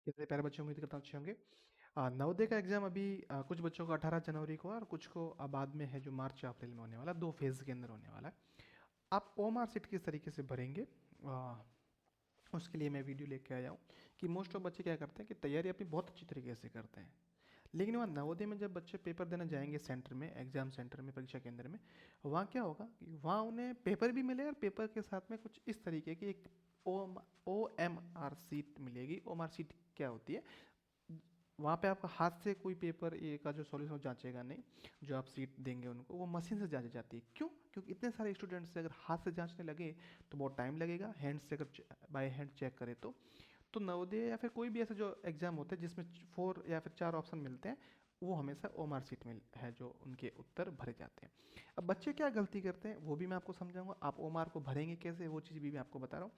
कितने प्यारे बच्चे उम्मीद करता हूँ अच्छे होंगे। नवोदय का एग्ज़ाम अभी कुछ बच्चों का 18 जनवरी को है और कुछ को बाद में है जो मार्च या अप्रैल में होने वाला है, 2 फेज़ के अंदर होने वाला है। आप ओएमआर शीट किस तरीके से भरेंगे, उसके लिए मैं वीडियो लेके आया हूँ कि मोस्ट ऑफ बच्चे क्या करते हैं कि तैयारी अपनी बहुत अच्छी तरीके से करते हैं, लेकिन वहाँ नवोदय में जब बच्चे पेपर देने जाएंगे सेंटर में, एग्जाम सेंटर में, परीक्षा केंद्र में, वहाँ क्या होगा कि वहाँ उन्हें पेपर भी मिले और पेपर के साथ में कुछ इस तरीके की एक ओ एम आर सीट मिलेगी। ओ एम आर सीट क्या होती है, वहाँ पे आपका हाथ से कोई पेपर ए का जो सॉल्यूशन जांचेगा नहीं, जो आप सीट देंगे उनको, वो मशीन से जांची जाती है। क्यों? क्योंकि इतने सारे स्टूडेंट्स से अगर हाथ से जांचने लगे तो बहुत टाइम लगेगा, हैंड से अगर बाय हैंड चेक करें तो नवोदय या फिर कोई भी ऐसा जो एग्ज़ाम होता है जिसमें 4 या फिर 4 ऑप्शन मिलते हैं, वो हमेशा ओमआर सीट में है जो उनके उत्तर भरे जाते हैं। अब बच्चे क्या गलती करते हैं वो भी मैं आपको समझाऊंगा, आप ओमआर को भरेंगे कैसे वो चीज़ भी मैं आपको बता रहा हूँ।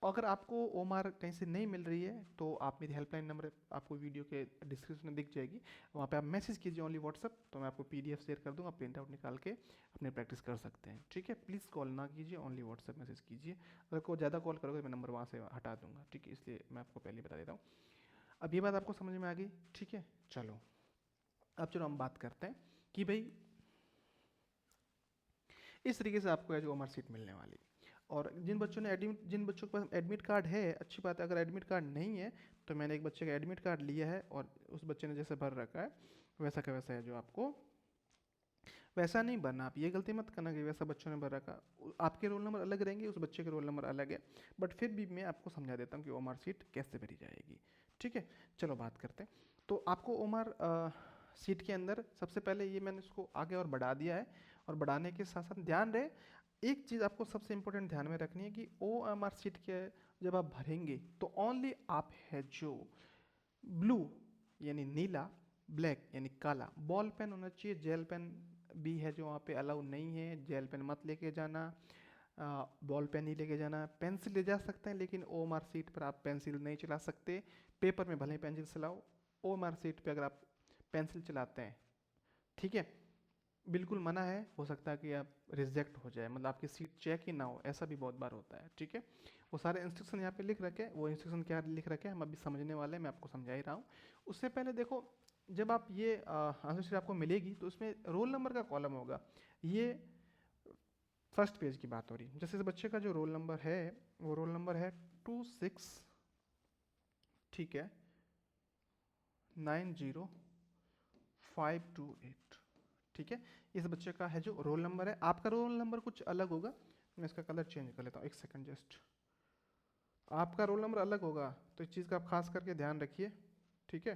अगर आपको ओमआर कहीं से नहीं मिल रही है तो आप मेरी हेल्पलाइन नंबर आपको वीडियो के डिस्क्रिप्शन में दिख जाएगी, वहाँ पे आप मैसेज कीजिए ओनली व्हाट्सअप, तो मैं आपको पीडीएफ शेयर कर दूँगा, प्रिंट आउट निकाल के अपने प्रैक्टिस कर सकते हैं। ठीक है, प्लीज़ कॉल ना कीजिए, ओनली व्हाट्सअप मैसेज कीजिए। अगर कोई ज़्यादा कॉल करोगे तो मैं नंबर वहाँ से हटा दूँगा। ठीक है, इसलिए मैं आपको पहले बता देता हूँ। अब ये बात आपको समझ में आ गई? ठीक है, चलो अब चलो हम बात करते हैं कि भाई इस तरीके से आपको है जो ओमआर सीट मिलने वाली। और जिन बच्चों के पास एडमिट कार्ड है, अच्छी बात है। अगर एडमिट कार्ड नहीं है तो मैंने एक बच्चे का एडमिट कार्ड लिया है और उस बच्चे ने जैसे भर रखा है वैसा का वैसा है, जो आपको वैसा नहीं भरना। आप ये गलती मत करना कि वैसा बच्चों ने भर रखा, आपके रोल नंबर अलग रहेंगे, उस बच्चे के रोल नंबर अलग है। बट फिर भी मैं आपको समझा देता हूँ कि ओमआर सीट कैसे भरी जाएगी। ठीक है, चलो बात करते हैं। तो आपको ओमआर सीट के अंदर सबसे पहले ये मैंने इसको आगे और बढ़ा दिया है, और बढ़ाने के साथ साथ ध्यान रहे, एक चीज़ आपको सबसे इंपॉर्टेंट ध्यान में रखनी है कि ओ एम आर सीट के जब आप भरेंगे तो ओनली आप है जो ब्लू यानी नीला, ब्लैक यानी काला बॉल पेन होना चाहिए। जेल पेन भी है जो वहाँ पे अलाउ नहीं है, जेल पेन मत लेके जाना, बॉल पेन ही लेके जाना। पेंसिल ले जा सकते हैं लेकिन ओ एम आर सीट पर आप पेंसिल नहीं चला सकते। पेपर में भले ही पेंसिल चलाओ, ओ एम आर सीट पर अगर आप पेंसिल चलाते हैं, ठीक है, बिल्कुल मना है। हो सकता है कि आप रिजेक्ट हो जाए, मतलब आपकी सीट चेक ही ना हो, ऐसा भी बहुत बार होता है। ठीक है, वो सारे इंस्ट्रक्शन यहाँ पे लिख रखे हैं, वो इंस्ट्रक्शन क्या लिख रखे हैं हम अभी समझने वाले हैं, मैं आपको समझा ही रहा हूँ। उससे पहले देखो, जब आप ये आंसर शीट आपको मिलेगी तो उसमें रोल नंबर का कॉलम होगा। ये फर्स्ट पेज की बात हो रही है। जैसे इस बच्चे का जो रोल नंबर है, वो रोल नंबर है 26, ठीक है, 90528। ठीक है, इस बच्चे का है जो रोल नंबर है। आपका रोल नंबर कुछ अलग होगा, मैं इसका कलर चेंज कर लेता हूँ, एक सेकंड जस्ट। आपका रोल नंबर अलग होगा तो इस चीज़ का आप खास करके ध्यान रखिए। ठीक है,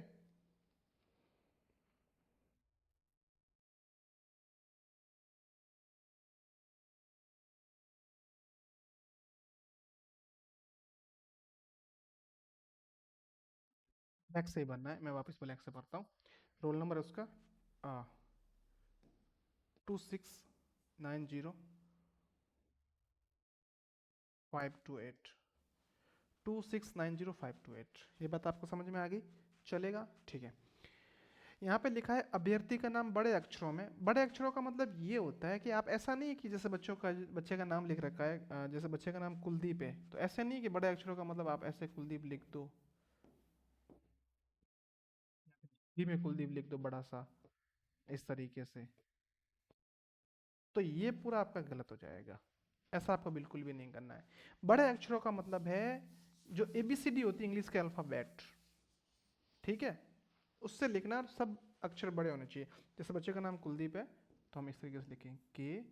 बैक से ही बनना है, मैं वापस ब्लैक से भरता हूँ। रोल नंबर है उसका 2690 528, 2690 528। ये बात आपको समझ में आ गई? चलेगा, ठीक है। यहाँ पे लिखा है अभ्यर्थी का नाम बड़े अक्षरों में। बड़े अक्षरों का मतलब ये होता है कि आप ऐसा नहीं है कि जैसे बच्चे का नाम लिख रखा है, जैसे बच्चे का नाम कुलदीप है, तो ऐसे नहीं है कि बड़े अक्षरों का मतलब आप ऐसे कुलदीप लिख दो, ही में कुलदीप लिख दो बड़ा सा, इस तरीके से, तो ये पूरा आपका गलत हो जाएगा। ऐसा आपको बिल्कुल भी नहीं करना है। बड़े अक्षरों का मतलब है जो एबीसीडी होती है, इंग्लिश के अल्फाबेट, ठीक है, उससे लिखना, सब अक्षर बड़े होने चाहिए। जैसे बच्चे का नाम कुलदीप है तो हम इस तरीके से लिखेंगे के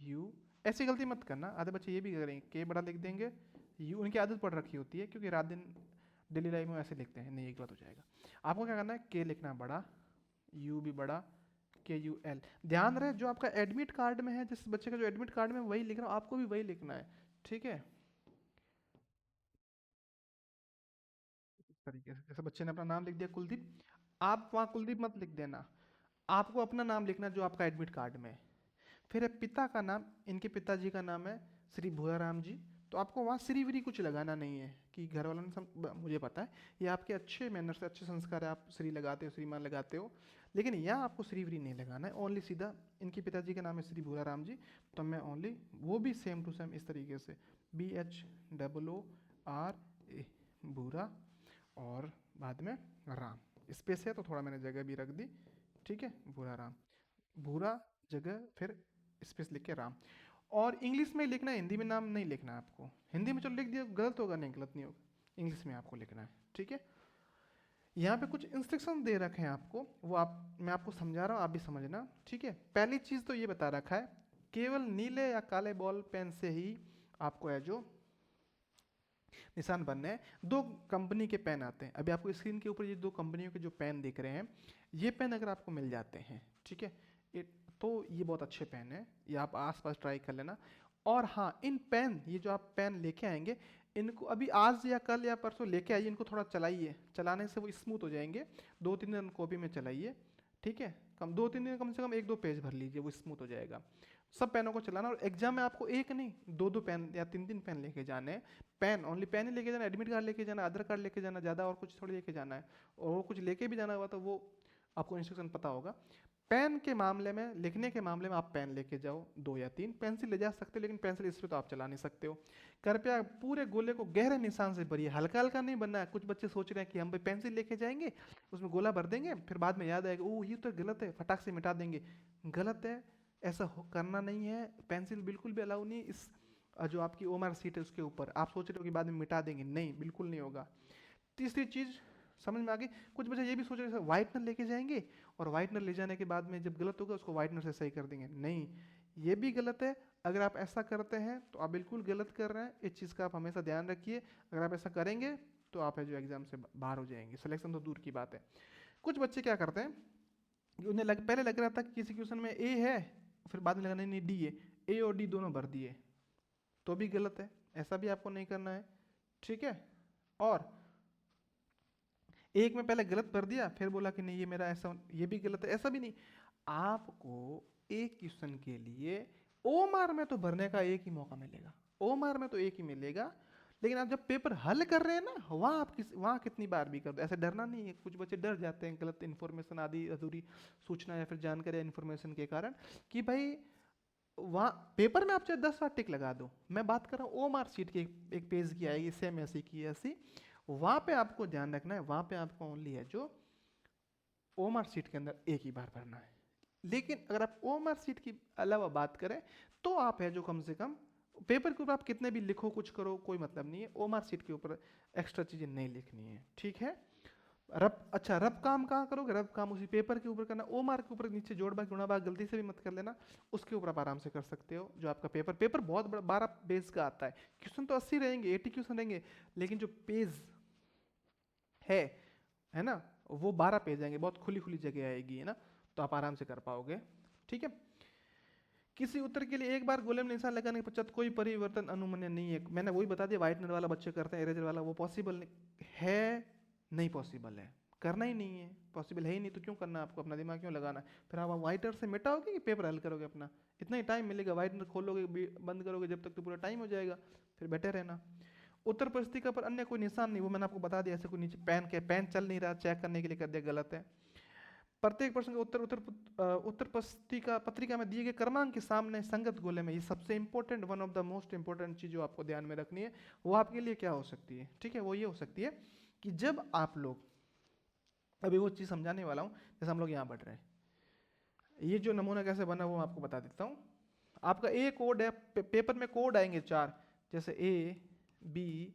यू। ऐसी गलती मत करना, आधे बच्चे ये भी करेंगे, के बड़ा लिख देंगे, यू उनकी आदत पड़ रखी होती है क्योंकि रात दिन डेली लाइफ में ऐसे लिखते हैं, नहीं ये गलत हो जाएगा। आपको क्या करना है, के लिखना है बड़ा, यू भी बड़ा, के यू एल। ध्यान रहे जो आपका एडमिट कार्ड में है, जिस बच्चे का जो एडमिट कार्ड में वही लिख रहा हूँ, आपको भी वही लिखना है। ठीक है, इस तरीके से जैसे बच्चे ने अपना नाम लिख दिया कुलदीप, आप वहाँ कुलदीप मत लिख देना, आपको अपना नाम लिखना जो आपका एडमिट कार्ड में है। फिर है पिता का नाम, इनके पिताजी का नाम है श्री भूराराम जी, तो आपको वहाँ श्री व्री कुछ लगाना नहीं है कि घर वालों ने मुझे पता है ये आपके अच्छे मैनर से, अच्छे संस्कार है, आप श्री लगाते हो, श्रीमान लगाते हो, लेकिन यहाँ आपको श्री व्री नहीं लगाना है, ओनली सीधा इनके पिताजी का नाम है श्री भूराराम जी, तो मैं ओनली वो भी सेम टू सेम इस तरीके से BHOORA, और बाद में राम, स्पेस है तो थोड़ा मैंने जगह भी रख दी, ठीक है, भूरा राम, भूरा जगह फिर स्पेस लिख के राम। और इंग्लिश में लिखना है, हिंदी में नाम नहीं लिखना है आपको। हिंदी में चलो लिख दिया, गलत होगा नहीं, गलत नहीं होगा, इंग्लिश में आपको लिखना है, ठीक है। यहाँ पे कुछ इंस्ट्रक्शन दे रखे हैं आपको, वो आप, मैं आपको समझा रहा हूँ, आप भी समझना, ठीक है। पहली चीज़ तो ये बता रखा है, केवल नीले या काले बॉल पेन से ही आपको है जो निशान बनने हैं। दो कंपनी के पेन आते हैं, अभी आपको स्क्रीन के ऊपर ये दो कंपनियों के जो पेन दिख रहे हैं, ये पेन अगर आपको मिल जाते हैं, ठीक है, तो ये बहुत अच्छे पेन है, ये आप आसपास ट्राई कर लेना। और हाँ, इन पेन, ये जो आप पेन लेके आएंगे, इनको अभी आज या कल या परसों लेके आइए, इनको थोड़ा चलाइए, चलाने से वो स्मूथ हो जाएंगे। 2-3 दिन कॉपी में चलाइए, ठीक है, 2-3 दिन, कम से कम 1-2 पेज भर लीजिए, वो स्मूथ हो जाएगा। सब पेनों को चलाना, और एग्जाम में आपको एक नहीं 2-2 पेन या 3-3 पेन लेके जाने हैं। पेन, ओनली पेन ही लेके जाना, एडमिट कार्ड लेके जाना, आधार कार्ड लेके जाना, ज़्यादा और कुछ थोड़ी लेके जाना है। और वो कुछ लेके भी जाना हुआ तो वो आपको इंस्ट्रक्शन पता होगा। पेन के मामले में, लिखने के मामले में आप पेन लेके जाओ 2 या 3, पेंसिल ले जा सकते हो, लेकिन पेंसिल इस पर तो आप चला नहीं सकते हो। कृपया पूरे गोले को गहरे निशान से भरिए, हल्का हल्का नहीं बनना है। कुछ बच्चे सोच रहे हैं कि हम भाई पेंसिल लेके जाएंगे, उसमें गोला भर देंगे, फिर बाद में याद आएगा, ओह ये तो गलत है, फटाक से मिटा देंगे। गलत है, ऐसा करना नहीं है। पेंसिल बिल्कुल भी अलाउ नहीं इस जो आपकी ओमआर सीट है उसके ऊपर। आप सोच रहे हो कि बाद में मिटा देंगे, नहीं, बिल्कुल नहीं होगा। तीसरी चीज़ समझ में आ गई। कुछ बच्चे ये भी सोच रहे हैं व्हाइटनर लेके जाएंगे और व्हाइटनर ले जाने के बाद में जब गलत होगा उसको व्हाइटनर से सही कर देंगे, नहीं, ये भी गलत है। अगर आप ऐसा करते हैं तो आप बिल्कुल गलत कर रहे हैं, इस चीज़ का आप हमेशा ध्यान रखिए। अगर आप ऐसा करेंगे तो आप है जो एग्जाम से बाहर हो जाएंगे, सिलेक्शन तो दूर की बात है। कुछ बच्चे क्या करते हैं, उन्हें पहले लग रहा था कि किसी क्वेश्चन में ए है, फिर बाद में लगा नहीं नहीं डी है, ए और डी दोनों भर दिए, तो भी गलत है, ऐसा भी आपको नहीं करना है, ठीक है। और एक में पहले गलत भर दिया, फिर बोला कि नहीं ये मेरा ऐसा, ये भी गलत है, ऐसा भी नहीं। आपको एक क्वेश्चन के लिए ओमार में तो भरने का एक ही मौका मिलेगा, ओमार में तो एक ही मिलेगा, लेकिन आप जब पेपर हल कर रहे हैं ना, वहाँ आप वहाँ कितनी बार भी कर दो, ऐसे डरना नहीं है। कुछ बच्चे डर जाते हैं गलत इन्फॉर्मेशन आदि अधूरी सूचना या फिर जानकारी या इन्फॉर्मेशन के कारण, कि भाई वहाँ पेपर में आप चाहे 10 बार टिक लगा दो। मैं बात कर रहा हूँ ओमार सीट की, एक पेज की आएगी सेम ऐसी की ऐसी, वहाँ पे आपको ध्यान रखना है, वहाँ पे आपको ओनली है जो ओमआर सीट के अंदर एक ही बार भरना है। लेकिन अगर आप ओमआर सीट की अलावा बात करें तो आप है जो कम से कम पेपर के ऊपर आप कितने भी लिखो कुछ करो कोई मतलब नहीं है, ओमआर सीट के ऊपर एक्स्ट्रा चीज़ें नहीं लिखनी है, ठीक है। रब, अच्छा रब काम कहाँ करोगे, रब काम उसी पेपर के ऊपर करना, ओमआर के ऊपर नीचे जोड़ भाग गुणा भाग गलती से भी मत कर लेना, उसके ऊपर आप आराम से कर सकते हो। जो आपका पेपर बहुत बड़ा 12 पेज का आता है, क्वेश्चन तो 80 रहेंगे, 80 क्वेश्चन रहेंगे, लेकिन जो पेज है ना, वो 12 पेज आएंगे, बहुत खुली खुली जगह आएगी, है ना, तो आप आराम से कर पाओगे, ठीक है। किसी उत्तर के लिए एक बार गोले में निशान लगाने के पश्चात कोई परिवर्तन अनुमन्य नहीं है। मैंने वही बता दिया, व्हाइटनर वाला बच्चे करते हैं, इरेजर वाला वो पॉसिबल है, नहीं पॉसिबल है, करना ही नहीं है, पॉसिबल है ही नहीं, तो क्यों करना, आपको अपना दिमाग क्यों लगाना है। फिर आप व्हाइटनर से मिटाओगे कि पेपर हल करोगे अपना, इतना ही टाइम मिलेगा, व्हाइटनर खोलोगे बंद करोगे जब तक तो पूरा टाइम हो जाएगा, फिर बैठे रहना। उत्तर पुस्तिका पर अन्य कोई निशान नहीं, वो मैंने आपको बता दिया, ऐसे कोई नीचे पेन चल नहीं रहा, चेक करने के लिए कर दिया, गलत है। प्रत्येक प्रश्न के उत्तर पुस्तिका पत्रिका में दिए गए क्रमांक के सामने संगत गोले में, ये सबसे important, one of the most important चीज जो आपको ध्यान में रखनी है, वो आपके लिए क्या हो सकती है, ठीक है, वो ये हो सकती है कि जब आप लोग, अभी वो चीज़ समझाने वाला हूँ, जैसे हम लोग यहाँ बढ़ रहे हैं, ये जो नमूना कैसे बना वो आपको बता देता हूँ। आपका ए कोड है, पेपर में कोड आएंगे 4, जैसे ए बी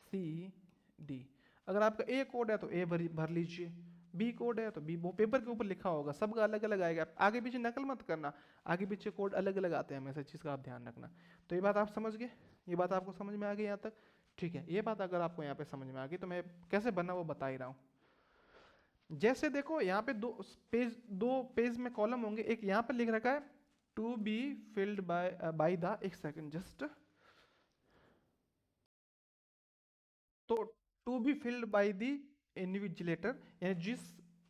सी डी। अगर आपका ए कोड है तो ए भर लीजिए, बी कोड है तो बी, वो पेपर के ऊपर लिखा होगा, सबका अलग अलग आएगा, आगे पीछे नकल मत करना, आगे पीछे कोड अलग अलग आते हैं हमेशा, चीज़ का आप ध्यान रखना। तो ये बात आप समझ गए, ये बात आपको समझ में आ गई यहाँ तक, ठीक है। ये बात अगर आपको यहाँ पे समझ में आ गई तो मैं कैसे बना वो बता ही रहा हूँ। जैसे देखो यहाँ पे दो पेज में कॉलम होंगे, एक यहाँ पे लिख रखा है to be filled by the, एक सेकंड जस्ट, तो to be filled by the invigilator, यानी जिस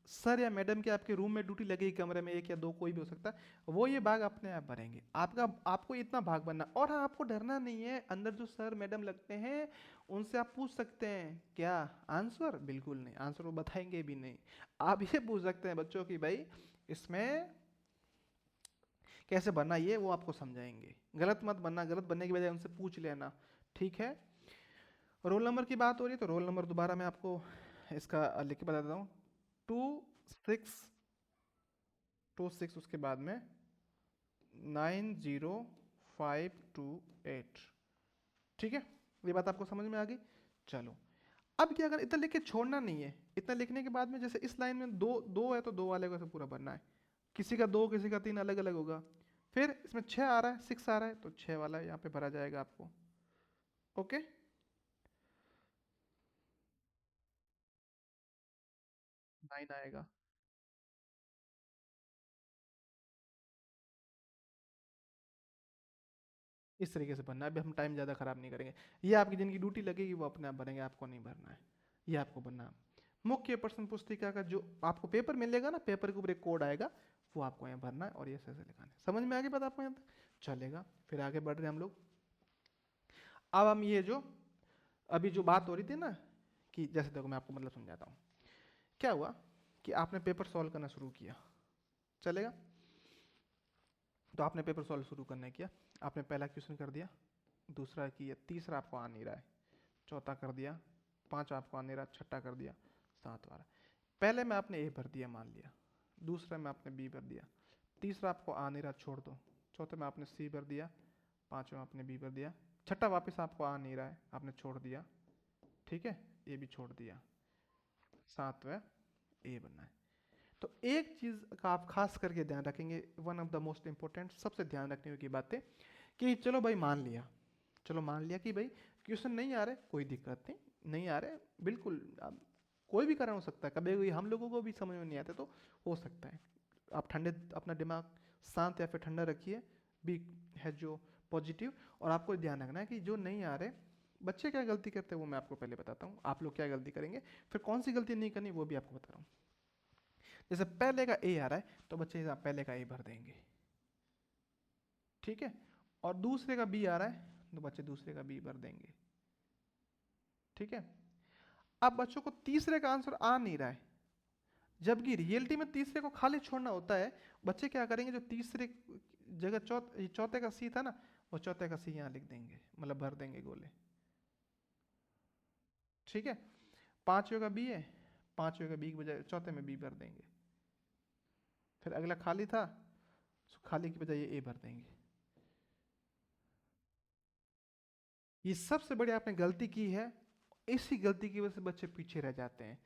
सर या मैडम के आपके रूम में ड्यूटी लगेगी, कमरे में एक या दो कोई भी हो सकता है, वो ये भाग अपने आप भरेंगे, आपको इतना भाग बनना। और हाँ, आपको डरना नहीं है, अंदर जो सर मैडम लगते हैं उनसे आप पूछ सकते हैं क्या आंसर, बिल्कुल नहीं, आंसर वो बताएंगे भी नहीं। आप ये पूछ सकते हैं बच्चों की भाई इसमें कैसे बनना, ये वो आपको समझाएंगे, गलत मत बनना, गलत बनने की बजाय उनसे पूछ लेना, ठीक है। रोल नंबर की बात हो रही है तो रोल नंबर दोबारा मैं आपको इसका लिख के बता देता हूँ। 2626 उसके बाद में 90528। ठीक है, ये बात आपको समझ में आ गई। चलो, अब क्या करना, इतना लिख के छोड़ना नहीं है। इतना लिखने के बाद में जैसे इस लाइन में दो दो है तो दो वाले को ऐसे पूरा भरना है। किसी का दो किसी का तीन अलग अलग होगा। फिर इसमें 6 आ रहा है, 6 आ रहा है तो 6 वाला यहाँ पे भरा जाएगा आपको। ओके, 9 आएगा। इस तरीके से भरना है। अभी हम टाइम ज़्यादा ख़राब नहीं करेंगे। ये आपकी जिनकी ड्यूटी लगेगी वो अपने आप भरेंगे, आपको नहीं भरना है। ये आपको भरना है। मुख्य प्रश्न पुस्तिका का जो आपको पेपर मिलेगा ना, पेपर के ऊपर एक कोड आएगा, वो आपको यहाँ भरना है और ये ऐसे लिखाना है। समझ में आ गई बात आपको यहाँ तक? चलेगा, फिर आगे बढ़ रहे हैं हम लोग। अब हम ये जो अभी जो बात हो रही थी ना, कि जैसे देखो मैं आपको मतलब समझाता हूँ। क्या हुआ कि आपने पेपर सॉल्व करना शुरू किया, चलेगा? तो आपने पेपर सॉल्व शुरू करने किया, आपने पहला क्वेश्चन कर दिया, दूसरा किया, तीसरा आपको आ नहीं रहा है, चौथा कर दिया, पांचवा आपको आ नहीं रहा, छठा कर दिया, सातवां। पहले में आपने ए भर दिया मान लिया, दूसरे में आपने बी भर दिया, तीसरा आपको आ नहीं रहा छोड़ दो, चौथे में आपने सी भर दिया, पांचवा आपने बी भर दिया, छठा वापस आपको आ नहीं रहा है, आपने छोड़ दिया। ठीक है, ये भी छोड़ दिया, सातवें ए बनना है। तो एक चीज का आप खास करके ध्यान रखेंगे, one of the most important, सबसे ध्यान रखने की बातें, कि चलो भाई मान लिया, चलो मान लिया कि भाई क्वेश्चन नहीं आ रहे, कोई दिक्कत नहीं, नहीं आ रहे, बिल्कुल। अब कोई भी कारण हो सकता है, कभी कभी हम लोगों को भी समझ में नहीं आते, तो हो सकता है। आप ठंडे अपना दिमाग शांत या फिर ठंडा रखिए, बी है जो पॉजिटिव। और आपको ध्यान रखना है कि जो नहीं आ रहे, बच्चे क्या गलती करते हैं वो मैं आपको पहले बताता हूँ, आप लोग क्या गलती करेंगे, फिर कौन सी गलती नहीं करनी वो भी आपको बता रहा हूँ। जैसे पहले का ए आ रहा है तो बच्चे पहले का ए भर देंगे, ठीक है। और दूसरे का बी आ रहा है तो बच्चे दूसरे का बी भर देंगे, ठीक है। अब बच्चों को तीसरे का आंसर आ नहीं रहा है, जबकि रियलिटी में तीसरे को खाली छोड़ना होता है। बच्चे क्या करेंगे, जो तीसरे जगह चौथे का सी था ना, वो चौथे का सी यहाँ लिख देंगे, मतलब भर देंगे गोले, ठीक है। पांचवे का बी है, पांचवे का बी की बजाय चौथे में बी भर देंगे। फिर अगला खाली था, खाली की बजाय ये ए भर देंगे। ये सबसे बड़ी आपने गलती की है, इसी गलती की वजह से बच्चे पीछे रह जाते हैं,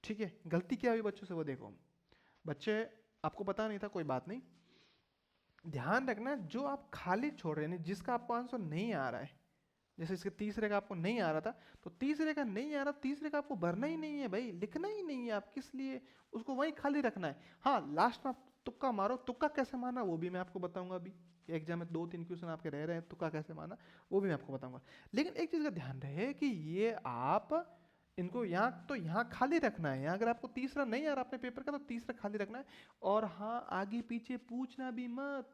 ठीक है। गलती क्या हुई बच्चों से वो देखो। बच्चे, आपको पता नहीं था, कोई बात नहीं, ध्यान रखना जो आप खाली छोड़ रहे हैं, जिसका आपको आंसर नहीं आ रहा है, जैसे इसके तीसरे का आपको नहीं आ रहा था, तो तीसरे का नहीं आ रहा, तीसरे का आपको भरना ही नहीं है भाई, लिखना ही नहीं है, आप किस लिए उसको वहीं खाली रखना है। हाँ, लास्ट में आप तुक्का मारो, तुक्का कैसे मारना वो भी मैं आपको बताऊंगा अभी। एग्जाम में दो तीन क्वेश्चन आपके रह रहे हैं, तुक्का कैसे मारना वो भी मैं आपको बताऊंगा। लेकिन एक चीज़ का ध्यान रहे कि ये आप इनको यहाँ तो यहाँ खाली रखना है, यहाँ अगर आपको तीसरा नहीं आ रहा अपने पेपर का तो तीसरा खाली रखना है। और हाँ, आगे पीछे पूछना भी मत,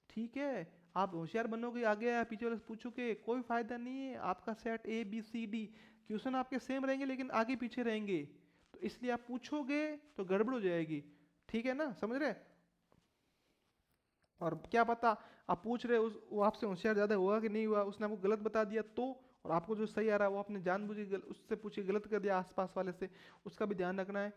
ठीक है। आप होशियार बनोगे, आगे या पीछे वाले से पूछोगे, कोई फायदा नहीं है। आपका set A B C D question आपके सेम रहेंगे लेकिन आगे पीछे रहेंगे, तो इसलिए आप पूछोगे तो गड़बड़ हो जाएगी, ठीक है ना, समझ रहे? और क्या पता आप पूछ रहे उस वो आपसे होशियार ज़्यादा हुआ कि नहीं हुआ, उसने आपको गलत बता दिया तो, और आपको जो सही आ रहा है वो आपने जानबूझ के उससे पूछ के गलत कर दिया आसपास वाले से, उसका भी ध्यान रखना है,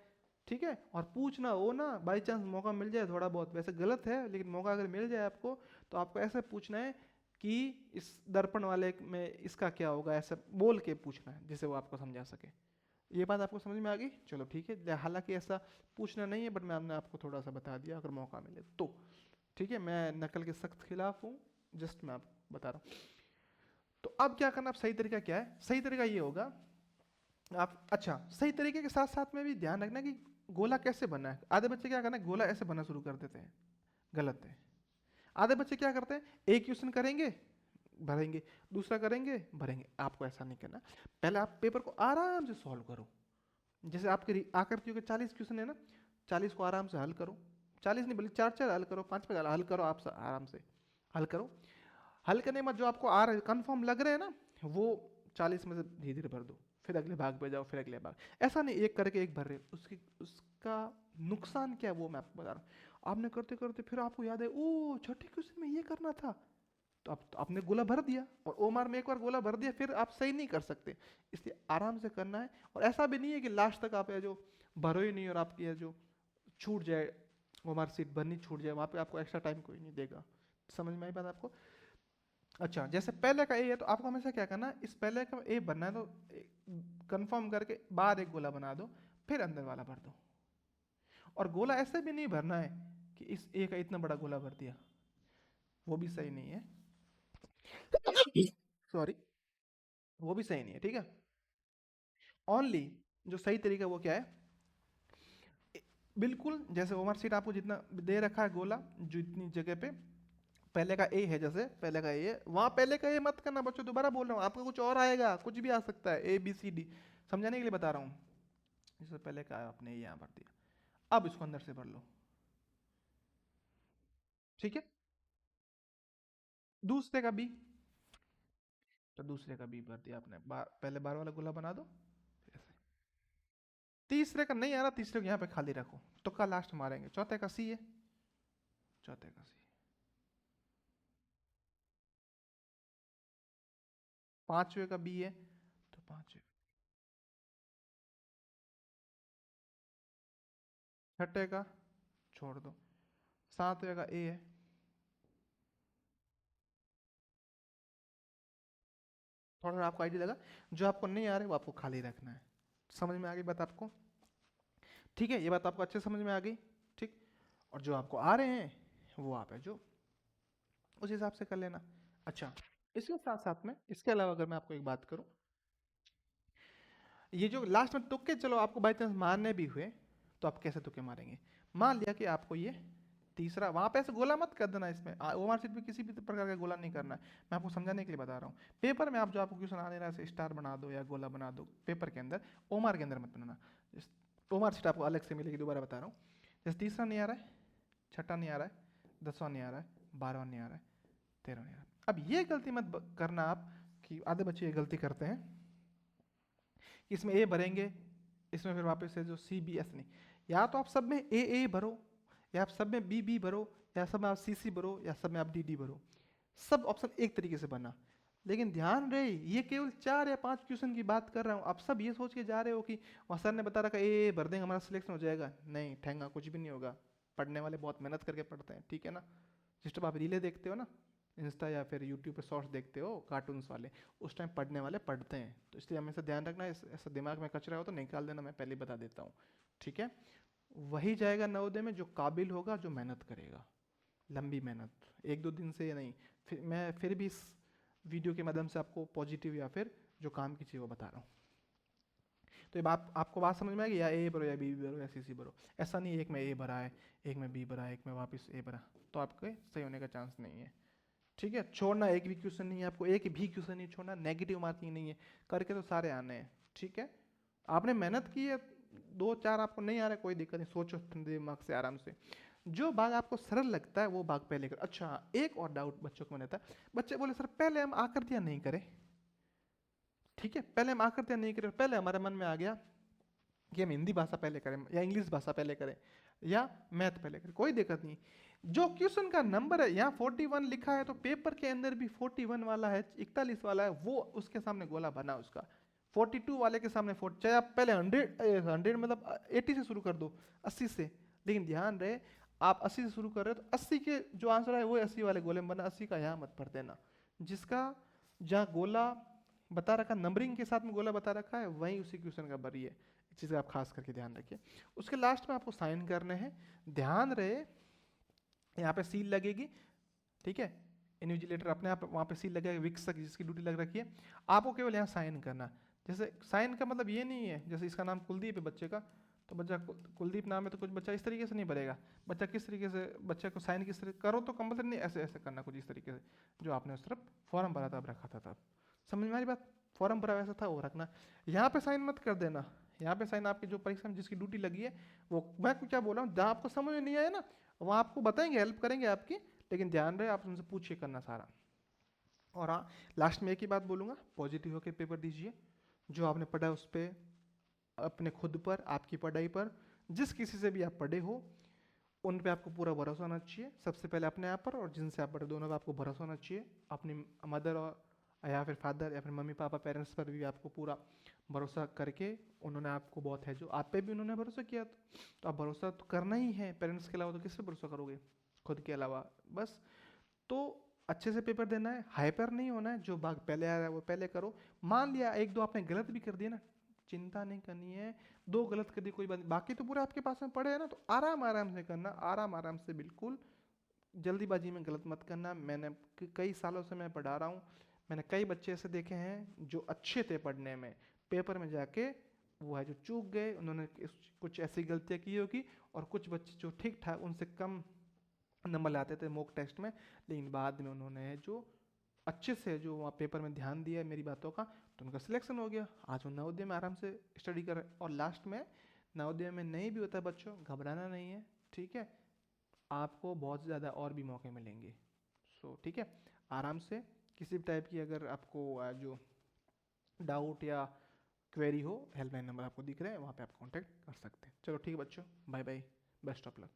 ठीक है। और पूछना वो ना बाई चांस मौका मिल जाए थोड़ा बहुत, वैसे गलत है लेकिन मौका अगर मिल जाए आपको, तो आपको ऐसे पूछना है कि इस दर्पण वाले में इसका क्या होगा, ऐसे बोल के पूछना है जिससे वो आपको समझा सके। ये बात आपको समझ में आ गई? चलो ठीक है, हालांकि ऐसा पूछना नहीं है बट मैंने आपको थोड़ा सा बता दिया अगर मौका मिले तो, ठीक है। मैं नकल के सख्त खिलाफ हूँ, जस्ट मैं आपको बता रहा हूँ। तो अब क्या करना, आप सही तरीका क्या है, सही तरीका ये होगा, आप अच्छा सही तरीके के साथ साथ में भी ध्यान रखना कि गोला कैसे बना है। आधे बच्चे क्या करना है, गोला ऐसे बना शुरू कर देते हैं, गलत है। आधे बच्चे क्या करते हैं, एक क्वेश्चन करेंगे भरेंगे, दूसरा करेंगे भरेंगे। आपको ऐसा नहीं करना, पहले आप पेपर को आराम से सॉल्व करो। जैसे आपके आकृतियों के 40 क्वेश्चन है ना, 40 को आराम से हल करो, 40 नहीं बल्कि चार चार हल करो, पांच पांच हल करो, आप आराम से हल करो। हल करने में जो आपको आ रहा है कन्फर्म लग रहे हैं ना, वो 40 में से धीरे धीरे भर दो, फिर अगले भाग पे जाओ, फिर अगले भाग। ऐसा नहीं एक करके एक भर रहे, उसकी उसका नुकसान क्या है वो मैं आपको बता रहा हूँ। आपने करते करते फिर आपको याद है, ओ छठे क्वेश्चन में ये करना था, तो आप तो आपने गोला भर दिया, और ओमार में एक बार गोला भर दिया फिर आप सही नहीं कर सकते, इसलिए आराम से करना है। और ऐसा भी नहीं है कि लास्ट तक आप ये जो भरो ही नहीं और आपकी ये जो छूट जाए, ओमार सीट भरनी छूट जाए, वहाँ पे आपको एक्स्ट्रा टाइम कोई नहीं देगा। समझ में आई बात आपको? अच्छा, जैसे पहले का ए है तो आपको हमेशा क्या करना है, इस पहले का ए बनना है तो कंफर्म करके बाहर एक गोला बना दो, फिर अंदर वाला भर दो। और गोला ऐसे भी नहीं भरना है कि इस ए का इतना बड़ा गोला भर दिया, वो भी सही नहीं है। सॉरी, वो भी सही नहीं है, ठीक है। ओनली जो सही तरीका है वो क्या है, बिल्कुल जैसे ओमर सीट आपको जितना दे रखा है गोला, जितनी जगह पे पहले का ए है, जैसे पहले का ए है वहां पहले का ए मत करना बच्चों, दोबारा बोल रहा हूँ, आपका कुछ और आएगा, कुछ भी आ सकता है, ए बी सी डी, समझाने के लिए बता रहा हूँ। जैसे पहले का आपने यहाँ भर दिया, अब इसको अंदर से भर लो, ठीक है। दूसरे का बी, तो दूसरे का बी भर दिया आपने, पहले बार वाला गोला बना दो, फिर ऐसे। तीसरे का नहीं आ रहा, तीसरे को यहाँ पे खाली रखो, तो का लास्ट मारेंगे। चौथे का सी है, चौथे का सी। पांचवे का बी है, तो पांचवे। छठे का छोड़ दो, सातवें का ए है, थोड़ा सा आपको आइडिया लगा। जो आपको नहीं आ रहा है वो आपको खाली रखना है। समझ में आ गई बात आपको? ठीक है, ये बात आपको अच्छे समझ में आ गई, ठीक। और जो आपको आ रहे हैं वो आप है जो उस हिसाब से कर लेना। अच्छा, इसके साथ साथ में इसके अलावा अगर मैं आपको एक बात करूं, ये जो लास्ट में तुक्के, चलो आपको बाई चांस मारने भी हुए तो आप कैसे तुक्के मारेंगे? मान लिया कि आपको ये तीसरा, वहां पे ऐसे गोला मत कर देना, इसमें ओवर सीट में किसी भी प्रकार का गोला नहीं करना है, मैं आपको समझाने के लिए बता रहा हूँ। पेपर में आप जो आपको क्वेश्चन आने रहा है स्टार बना दो या गोला बना दो पेपर के अंदर, ओमार के अंदर मत बनाना। ओमार सीट आपको अलग से मिलेगी, दोबारा बता रहा हूँ। जैसे तीसरा नहीं आ रहा है, छठा नहीं आ रहा है, 10वां नहीं आ रहा है, 12वां नहीं आ रहा है, 13वां नहीं आ रहा है। अब ये गलती मत करना आप, कि आधे बच्चे ये गलती करते हैं, इसमें ए भरेंगे, इसमें फिर वापस से जो सी बी एस नहीं, या तो आप सब में ए भरो, या आप सब में बी बी भरो, या सब में आप सी सी भरो, या सब में आप डी डी भरो। सब ऑप्शन एक तरीके से बना, लेकिन ध्यान रहे ये केवल 4 या 5 क्वेश्चन की बात कर रहा हूँ। आप सब ये सोच के जा रहे हो कि वहाँ सर ने बता रखा ए भर देंगे हमारा सिलेक्शन हो जाएगा, नहीं ठेंगा कुछ भी नहीं होगा। पढ़ने वाले बहुत मेहनत करके पढ़ते हैं, ठीक है ना। जिस टाइम आप रीले देखते हो ना, इंस्टा या फिर यूट्यूब पे शॉर्ट्स देखते हो कार्टून्स वाले, उस टाइम पढ़ने वाले पढ़ते हैं, तो इसलिए हमेशा ध्यान रखना, ऐसा दिमाग में कचरा हो तो निकाल देना, मैं पहले बता देता हूँ, ठीक है। वही जाएगा नवोदय में जो काबिल होगा, जो मेहनत करेगा, लंबी मेहनत, 1-2 दिन से नहीं। फिर मैं फिर भी इस वीडियो के माध्यम से आपको पॉजिटिव या फिर जो काम की चीज़ वो बता रहा हूँ। तो ये बात आपको बात समझ में आएगी, या ए भरो या बी भरो या सी सी भरो, ऐसा नहीं एक में ए भरा है, एक में बी भरा है, एक में वापस ए भरा, तो आपके सही होने का चांस नहीं है, ठीक है। छोड़ना एक भी क्वेश्चन नहीं है आपको, एक भी क्वेश्चन नहीं छोड़ना, नेगेटिव मार्किंग नहीं है, करके तो सारे आने हैं, ठीक है। आपने मेहनत की है, 2-4 आपको नहीं आ रहा है, कोई दिक्कत नहीं, सोचो ठंडे दिमाग से आराम से, जो भाग आपको सरल लगता है वो भाग पहले कर। अच्छा, एक और डाउट बच्चों को मैंने था, बच्चे बोले सर पहले हम आकृतियां नहीं करें, ठीक है, पहले हम आकृतियां नहीं करें, पहले हमारे मन में आ गया कि हम हिंदी भाषा पहले करें या इंग्लिश भाषा पहले करें या मैथ पहले करें, कोई दिक्कत नहीं। जो क्वेश्चन का नंबर है यहाँ 41 लिखा है, तो पेपर के अंदर भी 41 वाला है, 41 वाला है, वो उसके सामने गोला बना उसका, 42 वाले के सामने 40, चाहे आप पहले 100 मतलब 80 से शुरू कर दो, 80 से, लेकिन ध्यान रहे आप 80 से शुरू कर रहे हो तो 80 के जो आंसर है वो 80 वाले गोले में बना, 80 का यहाँ मत भर देना, जिसका जहाँ गोला बता रखा नंबरिंग के साथ में गोला बता रखा है वहीं उसी क्वेश्चन का भरिए, इस चीज़ का आप खास करके ध्यान रखिए। उसके लास्ट में आपको साइन करने हैं, ध्यान रहे यहाँ पे सील लगेगी, ठीक है, इन्विजिलेटर अपने आप वहाँ पे सील लगेगा, विक्स जिसकी ड्यूटी लग रखी है, आपको केवल यहाँ साइन करना। जैसे साइन का मतलब ये नहीं है, जैसे इसका नाम कुलदीप है बच्चे का, तो बच्चा कुलदीप नाम है तो कुछ बच्चा इस तरीके से नहीं भरेगा, बच्चा किस तरीके से बच्चे को साइन किस तरीके करो, तो कंपल्सरी नहीं ऐसे ऐसे करना, कुछ इस तरीके से जो आपने उस तरफ फॉर्म भरा था रखा था तब, समझ में आ रही बात? फॉर्म भरा वैसा था वो रखना, यहाँ पे साइन मत कर देना, यहाँ पे साइन आपकी जो परीक्षा में जिसकी ड्यूटी लगी है वो, मैं क्या बोल रहा हूँ, जहाँ आपको समझ में नहीं आया ना वहाँ आपको बताएंगे, हेल्प करेंगे आपकी, लेकिन ध्यान रहे आप उनसे पूछिए करना सारा। और हाँ, लास्ट में एक ही बात बोलूँगा, पॉजिटिव होकर पेपर दीजिए, जो आपने पढ़ा उस पर, अपने खुद पर, आपकी पढ़ाई पर, जिस किसी से भी आप पढ़े हो उन पे आपको पूरा भरोसा होना चाहिए, सबसे पहले अपने आप पर, और जिनसे आप बड़े दोनों पे आपको भरोसा होना चाहिए। अपनी मदर और या फिर फादर या फिर मम्मी पापा पेरेंट्स पर भी आपको पूरा भरोसा करके, उन्होंने आपको बहुत है जो आप पे भी उन्होंने भरोसा किया, तो आप भरोसा तो करना ही है। पेरेंट्स के अलावा तो किस पे भरोसा करोगे, खुद के अलावा। बस, तो अच्छे से पेपर देना है, हाइपर नहीं होना है, जो भाग पहले आ रहा है वो पहले करो। मान लिया एक दो आपने गलत भी कर दिया ना, चिंता नहीं करनी है। दो गलत कर दी कोई बात नहीं, बाकी तो पूरे आपके पास में पड़े हैं ना, तो आराम आराम से करना, आराम आराम से, बिल्कुल जल्दीबाजी में गलत मत करना। मैंने कई सालों से मैं पढ़ा रहा हूँ, मैंने कई बच्चे ऐसे देखे हैं जो अच्छे थे पढ़ने में, पेपर में जाके वो है जो चूक गए, उन्होंने कुछ ऐसी गलतियाँ की होगी, और कुछ बच्चे जो ठीक ठाक उनसे कम नंबर लाते थे मॉक टेस्ट में, लेकिन बाद में उन्होंने जो अच्छे से जो वहाँ पेपर में ध्यान दिया मेरी बातों का, तो उनका सिलेक्शन हो गया। आज वो नवोदय में आराम से स्टडी कर रहे हैं। और लास्ट में नवोदय में नहीं भी होता बच्चों, घबराना नहीं है, ठीक है, आपको बहुत ज़्यादा और भी मौके मिलेंगे। सो ठीक है, आराम से किसी भी टाइप की अगर आपको जो डाउट या क्वेरी हो, हेल्पलाइन नंबर आपको दिख रहा है, वहाँ पे आप कांटेक्ट कर सकते हैं। चलो ठीक है बच्चों, bye bye, best of luck.